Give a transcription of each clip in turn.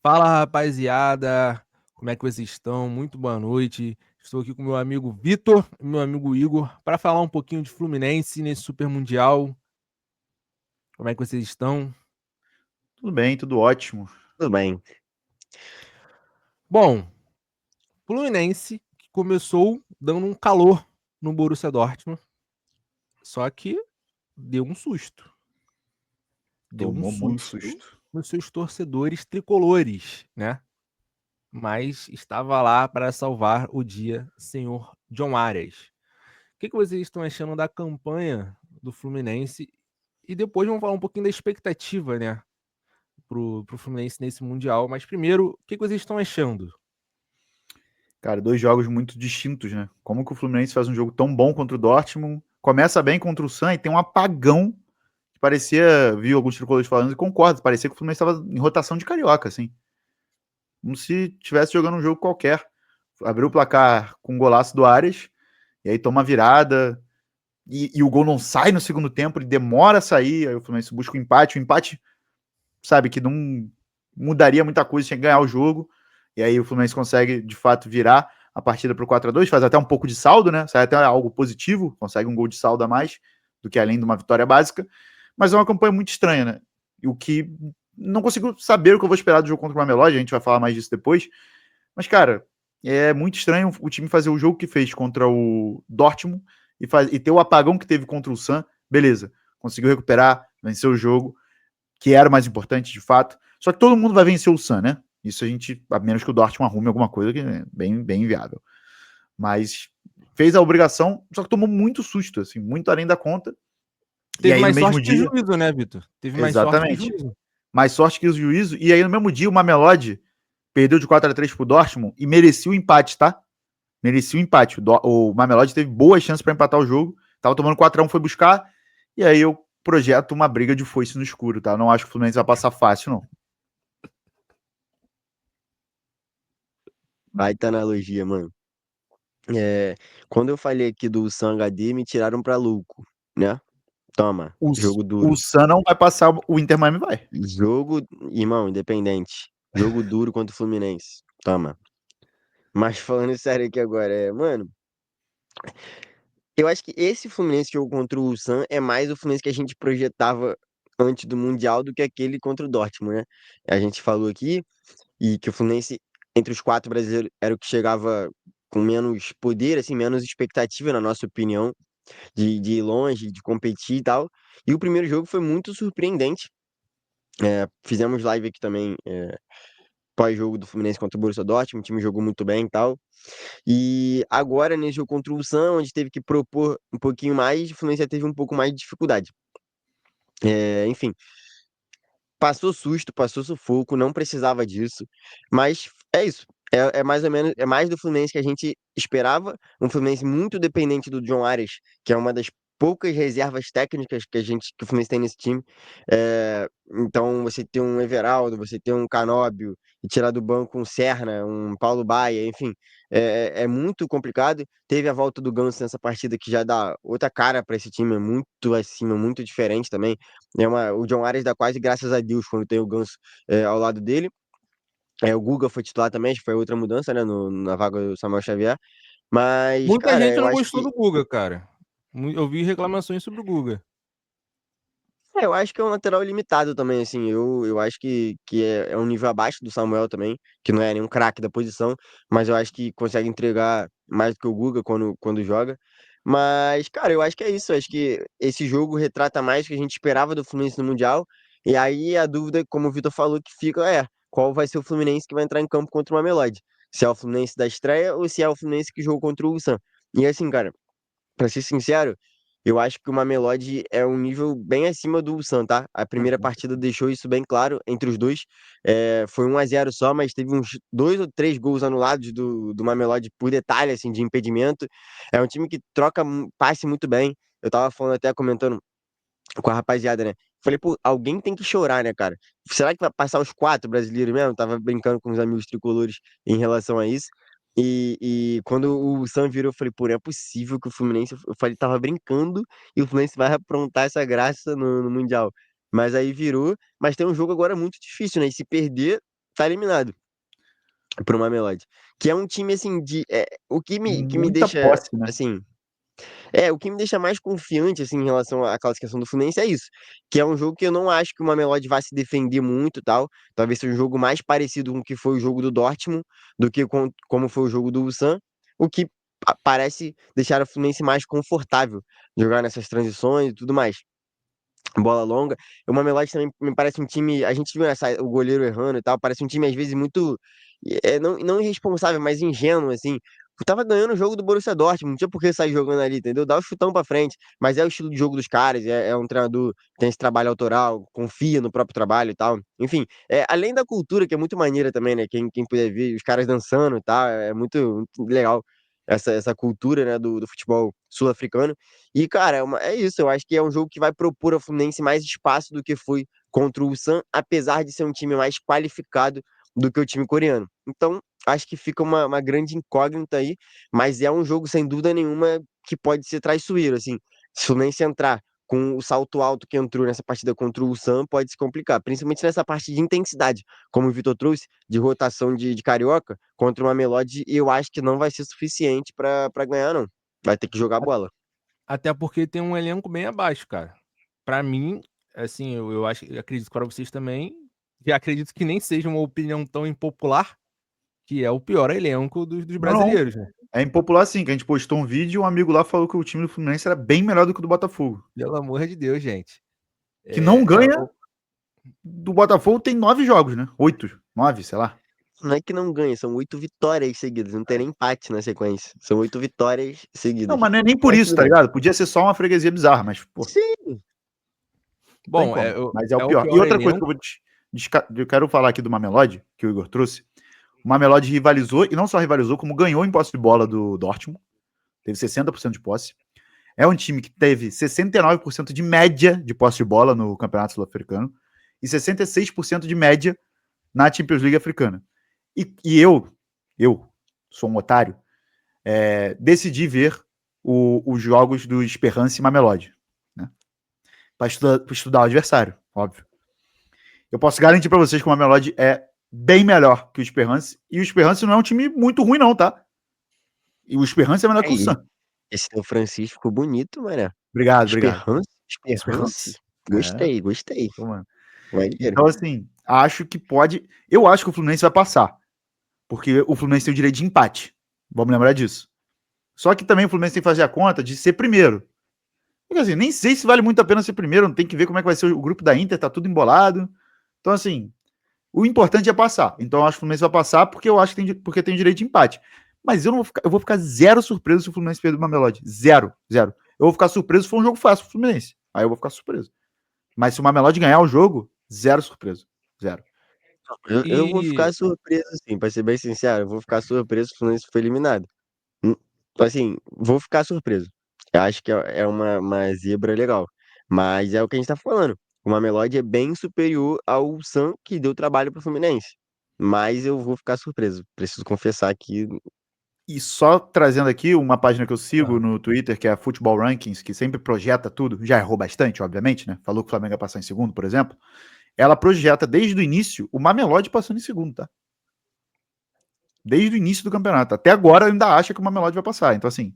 Fala, rapaziada. Como é que vocês estão? Muito boa noite. Estou aqui com meu amigo Vitor e meu amigo Igor para falar um pouquinho de Fluminense nesse Super Mundial. Como é que vocês estão? Tudo bem, tudo ótimo. Tudo bem. Bom, Fluminense que começou dando um calor no Borussia Dortmund, só que deu um susto. Deu um Tomou muito susto susto. nos seus torcedores tricolores, né? Mas estava lá para salvar o dia, senhor John Arias. O que vocês estão achando da campanha do Fluminense? E depois vamos falar um pouquinho da expectativa, né, pro Fluminense nesse Mundial. Mas primeiro, o que vocês estão achando? Cara, dois jogos muito distintos, né? Como que o Fluminense faz um jogo tão bom contra o Dortmund, começa bem contra o Sun e tem um apagão que parecia, vi alguns tricolores falando e concordo, parecia que o Fluminense estava em rotação de carioca, assim. Como se estivesse jogando um jogo qualquer. Abriu o placar com um golaço do Arias, e aí toma a virada, e o gol não sai no segundo tempo, ele demora a sair, aí o Fluminense busca o empate, sabe, que não mudaria muita coisa, tinha que ganhar o jogo, e aí o Fluminense consegue, de fato, virar a partida para o 4-2, faz até um pouco de saldo, né, sai até algo positivo, consegue um gol de saldo a mais, do que além de uma vitória básica, mas é uma campanha muito estranha, né, e o que não consigo saber o que eu vou esperar do jogo contra o Mamelodi, a gente vai falar mais disso depois, mas, cara, é muito estranho o time fazer o jogo que fez contra o Dortmund e ter o apagão que teve contra o Sun, beleza, conseguiu recuperar, venceu o jogo, que era o mais importante, de fato. Só que todo mundo vai vencer o Sun, né? Isso a gente, a menos que o Dortmund arrume alguma coisa que é bem inviável. Mas fez a obrigação, só que tomou muito susto, assim, muito além da conta. E Teve aí no mais mesmo sorte que dia, juízo, né, Vitor? Teve mais sorte que exatamente, juízo. mais sorte que o juízo. E aí no mesmo dia o Mamelodi perdeu de 4-3 pro Dortmund e merecia o empate, tá? Merecia o empate. O Mamelodi teve boas chances para empatar o jogo. Tava tomando 4-1, foi buscar. E aí eu projeto uma briga de foice no escuro, tá? Não acho que o Fluminense vai passar fácil, não. Baita analogia, mano. É, quando eu falei aqui do Sam HD, me tiraram pra louco, né? Toma, O, jogo o duro. Sun não vai passar, o Inter Miami vai. Jogo, irmão, independente. Jogo duro contra o Fluminense. Toma. Mas falando sério aqui agora, mano, eu acho que esse Fluminense jogo contra o Sam é mais o Fluminense que a gente projetava antes do Mundial do que aquele contra o Dortmund, né? A gente falou aqui e que o Fluminense, entre os quatro brasileiros, era o que chegava com menos poder, assim, menos expectativa, na nossa opinião, de ir longe, de competir e tal. E o primeiro jogo foi muito surpreendente. Fizemos live aqui também, pós-jogo do Fluminense contra o Borussia Dortmund, o time jogou muito bem e tal. E agora, nesse jogo contra o Sam, onde teve que propor um pouquinho mais, o Fluminense já teve um pouco mais de dificuldade. Enfim, passou susto, passou sufoco, não precisava disso, mas é isso. É mais ou menos, é mais do Fluminense que a gente esperava, um Fluminense muito dependente do John Arias, que é uma das poucas reservas técnicas que o Fluminense tem nesse time. Então você tem um Everaldo, você tem um Canóbio, e tirar do banco um Serna, um Paulo Baia, enfim, é muito complicado. Teve a volta do Ganso nessa partida que já dá outra cara para esse time, é muito acima, muito diferente também. O John Arias dá quase graças a Deus quando tem o Ganso ao lado dele. O Guga foi titular também, acho que foi outra mudança, né, na vaga do Samuel Xavier. Mas, Muita cara, gente eu não acho gostou que do Guga, cara. Eu vi reclamações sobre o Guga. eu acho que é um lateral limitado também, assim. Eu acho que é um nível abaixo do Samuel também, que não é nenhum craque da posição, mas eu acho que consegue entregar mais do que o Guga quando joga. Mas, cara, eu acho que é isso. Eu acho que esse jogo retrata mais o que a gente esperava do Fluminense no Mundial. E aí a dúvida, como o Vitor falou, que fica qual vai ser o Fluminense que vai entrar em campo contra o Mamelodi? Se é o Fluminense da estreia ou se é o Fluminense que jogou contra o Ulsan. E assim, cara, pra ser sincero, eu acho que o Mamelodi é um nível bem acima do Ulsan, tá? A primeira partida deixou isso bem claro entre os dois. Foi 1-0 só, mas teve uns dois ou três gols anulados do Mamelodi por detalhe, assim, de impedimento. É um time que troca passe muito bem. Eu tava falando até comentando com a rapaziada, né? Falei, pô, alguém tem que chorar, né, cara? Será que vai passar os quatro brasileiros mesmo? Tava brincando com os amigos tricolores em relação a isso. E quando o Sam virou, eu falei, pô, não é possível que o Fluminense. Eu falei, tava brincando e o Fluminense vai aprontar essa graça no Mundial. Mas aí virou. Mas tem um jogo agora muito difícil, né? E se perder. tá eliminado pro Mamelodi. Que é um time, assim, o que me Muita deixa, posse, né? assim, o que me deixa mais confiante, assim, em relação à classificação do Fluminense é isso. Que é um jogo que eu não acho que o Mamelodi vai se defender muito e tal. Talvez seja um jogo mais parecido com o que foi o jogo do Dortmund do que como foi o jogo do Ulsan. O que parece deixar o Fluminense mais confortável jogar nessas transições e tudo mais. Bola longa. O Mamelodi também me parece um time. A gente viu o goleiro errando e tal. Parece um time, às vezes, muito. Não irresponsável, mas ingênuo, assim. Tava ganhando o jogo do Borussia Dortmund, não tinha por que sair jogando ali, entendeu? Dá o chutão pra frente, mas é o estilo de jogo dos caras, é um treinador que tem esse trabalho autoral, confia no próprio trabalho e tal. Enfim, além da cultura, que é muito maneira também, né? Quem puder ver, os caras dançando e tal, é muito legal essa cultura, né, do futebol sul-africano. E, cara, é isso. Eu acho que é um jogo que vai propor ao Fluminense mais espaço do que foi contra o Ulsan, apesar de ser um time mais qualificado do que o time coreano. Então, acho que fica uma grande incógnita aí, mas é um jogo, sem dúvida nenhuma, que pode ser traiçoeiro, assim. Se o Fluminense entrar com o salto alto que entrou nessa partida contra o Ulsan, pode se complicar, principalmente nessa parte de intensidade, como o Vitor trouxe, de rotação de carioca, contra uma Mamelodi, eu acho que não vai ser suficiente para ganhar, não. Vai ter que jogar bola. Até porque tem um elenco bem abaixo, cara. Pra mim, assim, eu acho, eu acredito que para vocês também, e acredito que nem seja uma opinião tão impopular, que é o pior elenco dos Não, não. brasileiros, né? É impopular sim, que a gente postou um vídeo e um amigo lá falou que o time do Fluminense era bem melhor do que o do Botafogo. Pelo amor de Deus, gente. Que não É, é ganha o- do Botafogo tem 9 jogos, né? 8, 9, sei lá. Não é que não ganha, são 8 vitórias seguidas, não tem nem empate na sequência. São 8 vitórias Não, seguidas. mas não é nem por Mas isso, tudo tá bem. ligado? Podia ser só uma freguesia bizarra, mas, pô, Sim, não tem bom, como. Mas é o é o pior. E pior outra coisa que elenco. eu quero falar aqui do Mamelodi, que o Igor trouxe. O Mamelodi rivalizou, e não só rivalizou, como ganhou em posse de bola do Dortmund. Teve 60% de posse. É um time que teve 69% de média de posse de bola no Campeonato Sul-Africano e 66% de média na Champions League africana. E eu sou um otário, decidi ver os jogos do Esperance e Mamelodi, né? Para estudar o adversário, óbvio. Eu posso garantir para vocês que o Mamelodi é bem melhor que o Esperance, e o Esperance não é um time muito ruim não, tá? E o Esperance é melhor que o aí. Sam. Esse teu Francisco ficou bonito, mané. Obrigado, obrigado. Esperance? Esperance? Esperance. É, Gostei, gostei. pô, mano. Maneiro. Então, assim, acho que pode. Eu acho que o Fluminense vai passar. Porque o Fluminense tem o direito de empate. Vamos lembrar disso. Só que também o Fluminense tem que fazer a conta de ser primeiro. Porque assim, nem sei se vale muito a pena ser primeiro. Não tem que ver como é que vai ser o grupo da Inter, tá tudo embolado. Então, assim, o importante é passar. Então, eu acho que o Fluminense vai passar porque eu acho que porque tem o direito de empate. Mas eu vou ficar zero surpreso se o Fluminense perder uma Mamelodi. Zero, zero. Eu vou ficar surpreso se for um jogo fácil pro Fluminense. Aí eu vou ficar surpreso. Mas se o Mamelodi ganhar o jogo, zero surpreso. Zero. Eu vou E, ficar surpreso, assim, pra ser bem sincero. Eu vou ficar surpreso se o Fluminense for eliminado. Hum, Assim, vou ficar surpreso. Eu acho que é uma zebra legal. Mas é o que a gente tá falando. O Mamelodi é bem superior ao Sam, que deu trabalho pro Fluminense. Mas eu vou ficar surpreso. Preciso confessar que. E só trazendo aqui uma página que eu sigo ah, no Twitter, que é a Football Rankings, que sempre projeta tudo, já errou bastante, obviamente, né? Falou que o Flamengo ia passar em segundo, por exemplo. Ela projeta desde o início o Mamelodi passando em segundo, tá? Desde o início do campeonato. Até agora ainda acha que o Mamelodi vai passar. Então, assim,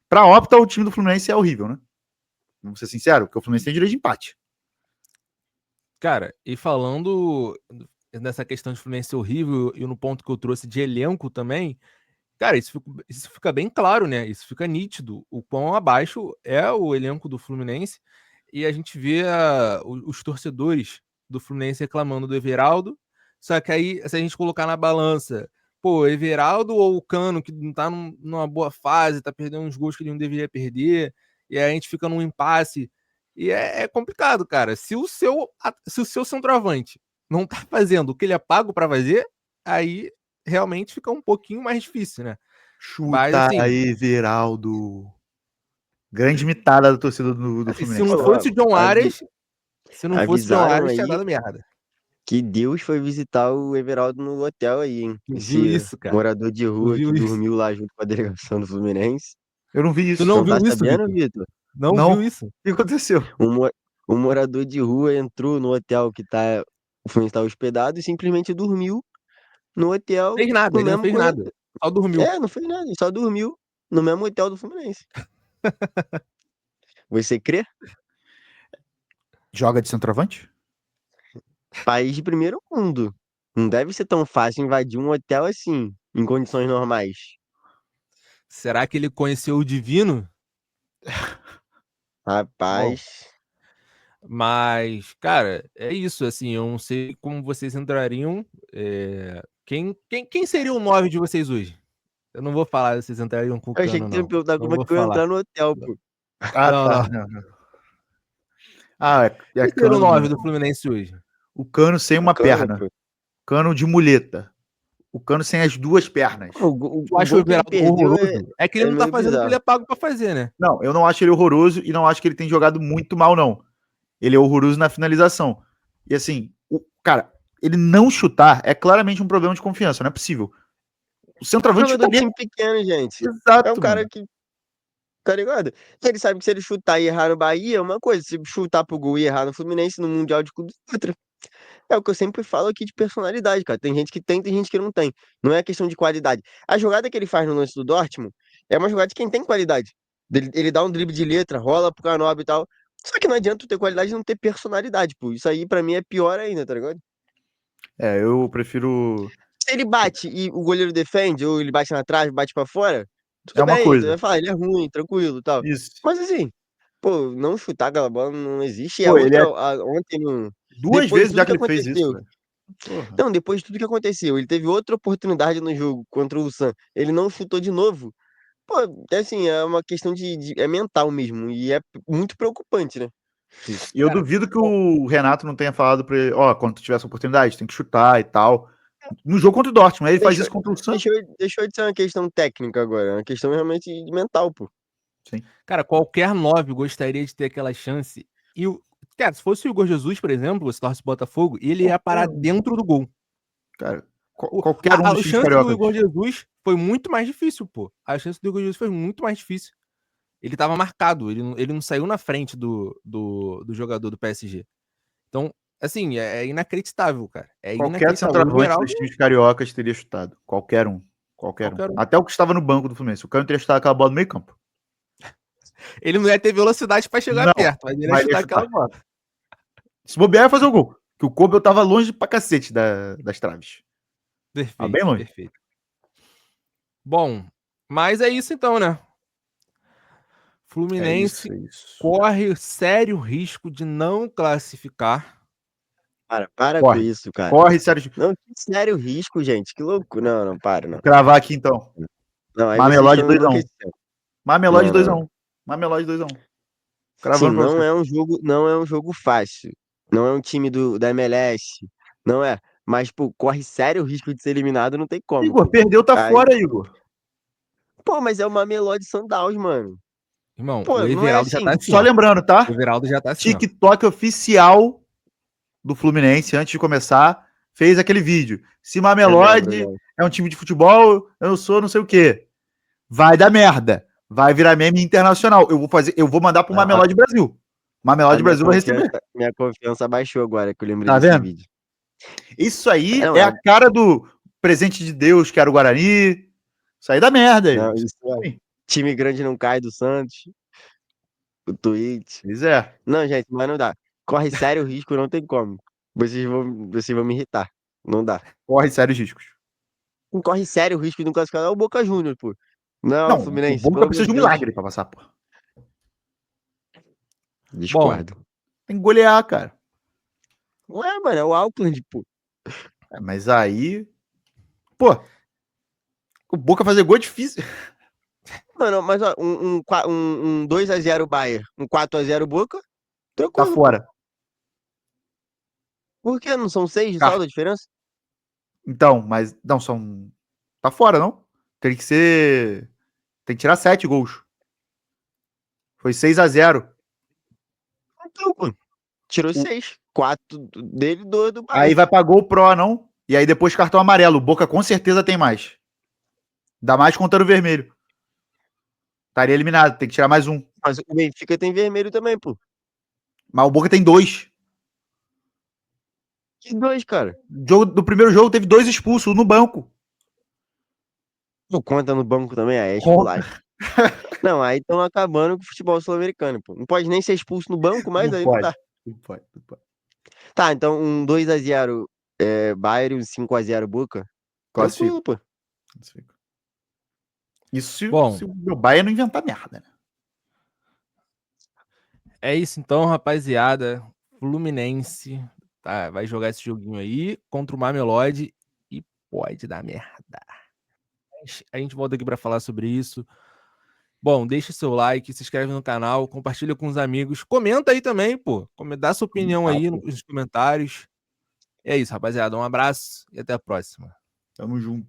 pra Opta, o time do Fluminense é horrível, né? Vamos ser sinceros, porque o Fluminense tem direito de empate. cara, e falando nessa questão de Fluminense ser horrível e no ponto que eu trouxe de elenco também, cara, isso fica bem claro, né? Isso fica nítido o quão abaixo é o elenco do Fluminense. E a gente vê os torcedores do Fluminense reclamando do Everaldo. Só que aí, se a gente colocar na balança, pô, Everaldo ou o Cano, que não tá numa boa fase, tá perdendo uns gols que ele não deveria perder, e aí a gente fica num impasse. E é complicado, cara. Se o seu centroavante não tá fazendo o que ele é pago para fazer, aí realmente fica um pouquinho mais difícil, né? Mas Chuta assim, aí, Veraldo. Grande mitada da torcida do assim, se Fluminense, não tá? Ó, fosse o John avi- Arias, se não fosse o John avisaram Arias, tinha aí dado merda. que Deus foi visitar o Everaldo no hotel aí, hein? Tu viu Esse isso, cara? morador de Tu rua que viu isso? dormiu lá junto com a delegação do Fluminense. Eu não vi Tu isso. não Não tá viu isso, sabendo, Vitor? Vitor? Não Não. viu O isso? que aconteceu? Um, mo- um morador de rua entrou no hotel que tá O Fluminense estava hospedado e simplesmente dormiu no hotel, Fez nada, no ele não mesmo fez nada. Só dormiu. não fez nada, ele só dormiu no mesmo hotel do Fluminense. Você crê? Joga de centroavante? País de primeiro mundo. Não deve ser tão fácil invadir um hotel assim, em condições normais. Será que ele conheceu o divino? Bom, Rapaz, mas, cara, é isso, assim, eu não sei como vocês entrariam. Quem seria o 9 de vocês hoje? Eu não vou falar se vocês entrariam com o eu achei Cano, que tu ia me não. perguntar Não como é vou que eu ia falar. entrar no hotel, pô. Ah, Não, tá. não. Não, não. Ah, é Quem seria o Cano 9 do mesmo. Fluminense hoje? O Cano sem uma Cano, perna. pô. Cano de muleta. O Cano sem as duas pernas. Tu O acha o gol que ele Everaldo perdeu horroroso? É que ele é não tá meio fazendo o que ele bizarro. é pago pra fazer, né? Não, eu não acho ele horroroso e não acho que ele tem jogado muito mal, não. Ele é horroroso na finalização. E assim, cara, ele não chutar é claramente um problema de confiança, não é possível. O É um centroavante jogador de chutaria. time pequeno, gente. É um Exato, cara mano. que, tá ligado? Ele sabe que se ele chutar e errar no Bahia é uma coisa, se chutar pro gol e errar no Fluminense, no Mundial de Clubes, é outra. É o que eu sempre falo aqui de personalidade, cara. Tem gente que tem gente que não tem. Não é questão de qualidade. A jogada que ele faz no lance do Dortmund é uma jogada de quem tem qualidade. Ele dá um drible de letra, rola pro Canóbio e tal. Só que não adianta tu ter qualidade e não ter personalidade, pô. Isso aí pra mim é pior ainda, tá ligado? É, eu prefiro. Se ele bate e o goleiro defende, ou ele bate na trave, bate pra fora, É tudo uma bem, tu coisa. vai falar, ele é ruim, tranquilo e tal. Isso. Mas assim, pô, não chutar aquela bola não existe. E a Pô, ele outra, é ontem, duas depois de vezes já tudo que que ele fez isso, aconteceu, velho. Porra. não, depois de tudo que aconteceu, ele teve outra oportunidade no jogo contra o Sam. Ele não chutou de novo. Pô, é assim, é uma questão é mental mesmo. E é muito preocupante, né? Isso. E eu Cara, duvido que o Renato não tenha falado pra ele, ó, quando tu tiver essa oportunidade, tem que chutar e tal. No jogo contra o Dortmund, aí ele faz Deixou, isso contra o Santos. deixou de ser uma questão técnica agora. É uma questão realmente mental, pô. Sim. cara, qualquer 9 gostaria de ter aquela chance. E cara, se fosse o Igor Jesus, por exemplo, você torce pro Botafogo, ele ia parar Qualquer um. dentro do gol. Cara, qualquer um dos A times chance do cariocas. Igor Jesus foi muito mais difícil, pô. A chance do Igor Jesus foi muito mais difícil. Ele tava marcado, ele não saiu na frente do jogador do PSG. Então, assim, é inacreditável, cara. É Qualquer inacreditável. O centroavante Everaldo, dos times cariocas teria chutado. Qualquer um. Qualquer um. qualquer um. Até o que estava no banco do Fluminense. O Cano teria chutado aquela bola no meio campo. Ele não ia ter velocidade pra chegar Não, perto, mas ele ia mas ele ia chutar aquela chutar. bola. Se bobear, ia fazer o gol. Que o Kobe tava longe pra cacete das traves. Tava bem Perfeito, longe. perfeito. Bom, mas é isso então, né? É isso, Fluminense é isso. corre sério risco de não classificar. Para com Corre. isso, cara. Corre, sério. Não, que sério risco, gente. Que louco. Não, não, para, não. Vou cravar aqui então. Não, aí vocês Mamelodi estão 2x1. enlouquecendo. Mamelodi Não, não, 2x1. não. Mamelodi 2x1. Sim, Cravando pra você. não é um jogo fácil. Não é um time da MLS. Não é. Mas, pô, corre sério o risco de ser eliminado, não tem como, Igor, pô. perdeu, tá Aí, fora, Igor. pô, mas é uma Mamelodi Sundowns, mano. Irmão, o Pô, não é Everaldo já tá assim. assim, Só ó. lembrando, O tá? Everaldo já tá assim, ó. TikTok oficial do Fluminense, antes de começar, fez aquele vídeo. Se Eu lembro, eu Mamelodi lembro. é um time de futebol, eu sou não sei o quê. Vai dar merda. Vai virar meme internacional. Eu vou mandar pro A, Mamelodi Brasil. a Mamelodi Brasil vai receber. minha confiança baixou agora que eu lembrei Tá desse vendo? vídeo. Isso aí Não, é a cara do presente de Deus, que era o Guarani. Isso aí dá merda. não, isso é. Time grande não cai do Santos. O tweet. Pois é. Não, gente, mas não dá. Corre sério risco, não tem como. Vocês vão me irritar. Não dá. Corre sérios riscos. Não corre sério o risco de não classificar. É o Boca Juniors, pô. Não, Não, o Fluminense, Boca pelo amor precisa de de um Deus. milagre pra passar, pô. Bom, Discordo. Tem que golear, cara. Ué, mano, é o Auckland, pô. Mas aí. Pô, o Boca fazer gol é difícil. Mano, mas ó, um 2x0 Bayern, um 4x0 Boca, Tá tranquilo, pô. fora. Por quê? Não são 6 de Car- saldo a diferença? Então, mas. Não, são. Tá fora, não? Tem que ser. Tem que tirar 7 gols. Foi 6x0. Então, pô. Tirou 6. 4 dele e 2 do Aí Bayern. vai pra gol pro, não? E aí depois cartão amarelo. O Boca com certeza tem mais. Dá mais contando o vermelho. Estaria eliminado. Tem que tirar mais um. Mas o Benfica tem vermelho também, pô. Mas o Boca tem 2. Que 2, cara? Do primeiro jogo teve 2 expulsos no banco. Pô, conta no banco também, aí é Conta. esculacho. Não, aí estão acabando com o futebol sul-americano, pô. Não pode nem ser expulso no banco, mas Não aí não pode. dá. Não pode, não pode. Tá, então um 2-0 Bayern e um 5-0 Boca. Classifica. Tranquilo, pô. Classifica. Isso Bom, se o meu Bahia não inventar merda, né? é isso então, rapaziada. Fluminense vai jogar esse joguinho aí contra o Mamelodi e pode dar merda. A gente volta aqui para falar sobre isso. Bom, deixa seu like, se inscreve no canal, compartilha com os amigos, comenta aí também, pô. Dá sua opinião aí nos comentários. É isso, rapaziada. Um abraço e até a próxima. Tamo junto.